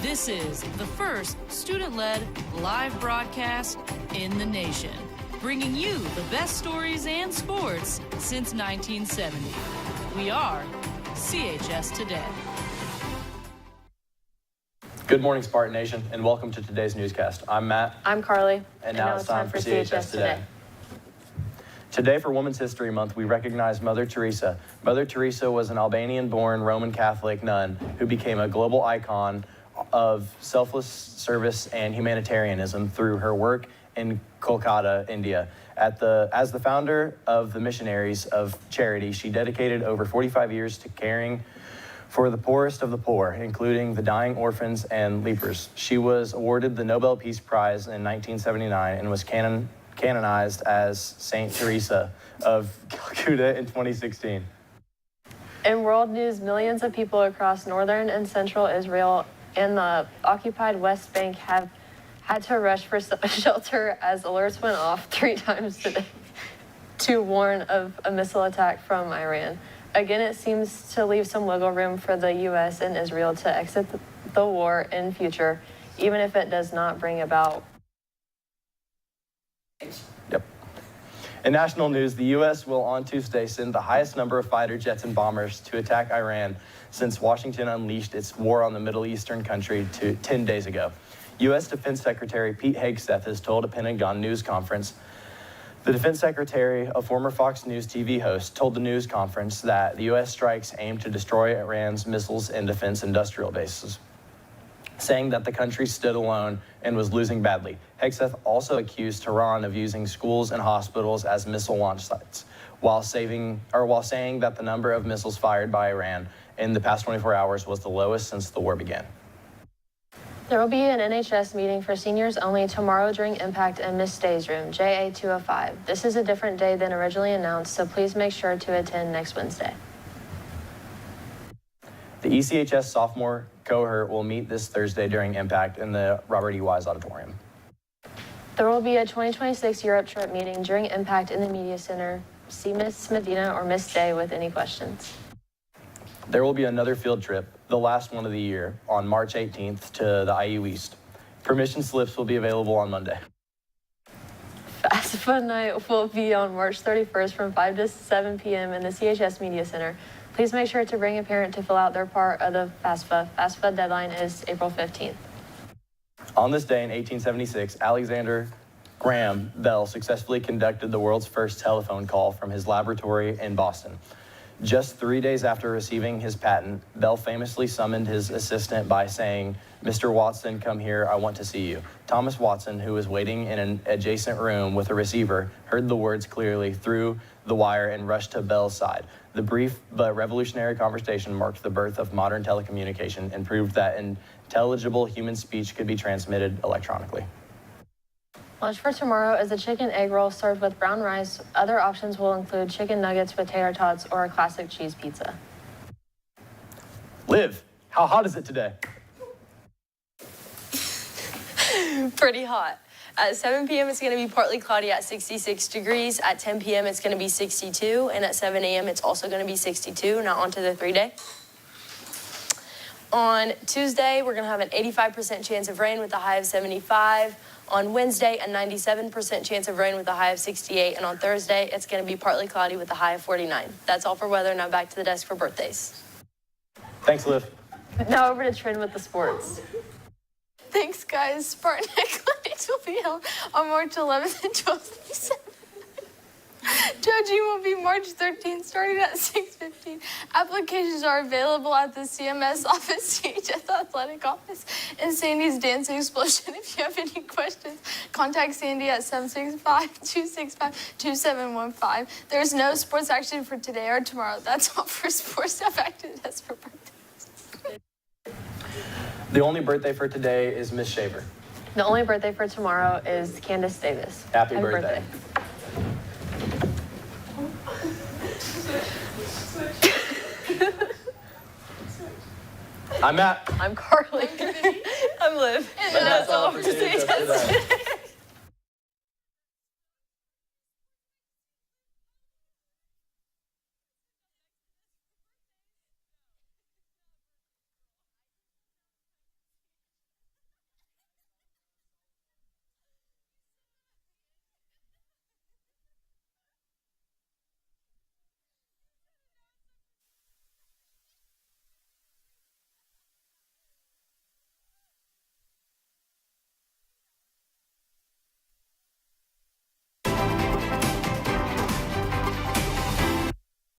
This is the first student-led live broadcast in the nation, bringing you the best stories and sports since 1970. We are CHS Today. Good morning, Spartan Nation, and welcome to today's newscast. I'm Matt. I'm Carly. And now it's time for CHS Today. Today, for Women's History Month, we recognize Mother Teresa. Mother Teresa was an Albanian-born Roman Catholic nun who became a global icon of selfless service and humanitarianism through her work in Kolkata, India. As the founder of the Missionaries of Charity, she dedicated over 45 years to caring for the poorest of the poor, including the dying orphans and lepers. She was awarded the Nobel Peace Prize in 1979 and was canonized as Saint Teresa of Calcutta in 2016. In world news, millions of people across northern and central Israel and the occupied West Bank have had to rush for shelter as alerts went off 3 times today to warn of a missile attack from Iran. Again, it seems to leave some wiggle room for the U.S. and Israel to exit the war in future, even if it does not bring about. Yep. In national news, the U.S. will on Tuesday send the highest number of fighter jets and bombers to attack Iran since Washington unleashed its war on the Middle Eastern country 10 days ago. U.S. Defense Secretary Pete Hegseth has told a Pentagon news conference. The Defense Secretary, a former Fox News TV host, told the news conference that the U.S. strikes aim to destroy Iran's missiles and defense industrial bases, saying that the country stood alone and was losing badly. Hegseth also accused Tehran of using schools and hospitals as missile launch sites, while saying that the number of missiles fired by Iran in the past 24 hours was the lowest since the war began. There will be an NHS meeting for seniors only tomorrow during Impact in Miss Day's room, JA 205. This is a different day than originally announced, so please make sure to attend next Wednesday. The ECHS sophomore cohort will meet this Thursday during Impact in the Robert E. Wise Auditorium. There will be a 2026 Europe trip meeting during Impact in the Media Center. See Miss Medina or Miss Day with any questions. There will be another field trip, the last one of the year, on March 18th to the IU East. Permission slips will be available on Monday. FAFSA night will be on March 31st from 5 to 7 p.m. in the CHS Media Center. Please make sure to bring a parent to fill out their part of the FAFSA. FAFSA deadline is April 15th. On this day in 1876, Alexander Graham Bell successfully conducted the world's first telephone call from his laboratory in Boston. Just 3 days after receiving his patent, Bell famously summoned his assistant by saying, "Mr. Watson, come here, I want to see you." Thomas Watson, who was waiting in an adjacent room with a receiver, heard the words clearly through the wire and rushed to Bell's side. The brief but revolutionary conversation marked the birth of modern telecommunication and proved that intelligible human speech could be transmitted electronically. Lunch for tomorrow is a chicken egg roll served with brown rice. Other options will include chicken nuggets with tater tots or a classic cheese pizza. Liv, how hot is it today? Pretty hot. At 7 p.m. it's going to be partly cloudy at 66 degrees. At 10 p.m. it's going to be 62. And at 7 a.m. it's also going to be 62. Now on to the 3-day. On Tuesday, we're going to have an 85% chance of rain with a high of 75. On Wednesday, a 97% chance of rain with a high of 68. And on Thursday, it's going to be partly cloudy with a high of 49. That's all for weather. Now back to the desk for birthdays. Thanks, Liv. Now over to Trend with the sports. Thanks, guys. Spartan Athletics will be held on March 11th and 12th. Judging will be March 13th, starting at 6:15. Applications are available at the CMS office, CHS Athletic Office, and Sandy's Dance Explosion. If you have any questions, contact Sandy at 765-265-2715. There's no sports action for today or tomorrow. That's all for sports stuff. Back to the desk for birthdays. The only birthday for today is Miss Shaver. The only birthday for tomorrow is Candace Davis. Happy birthday. I'm Matt. I'm Carly. I'm Liv. And that's all for today's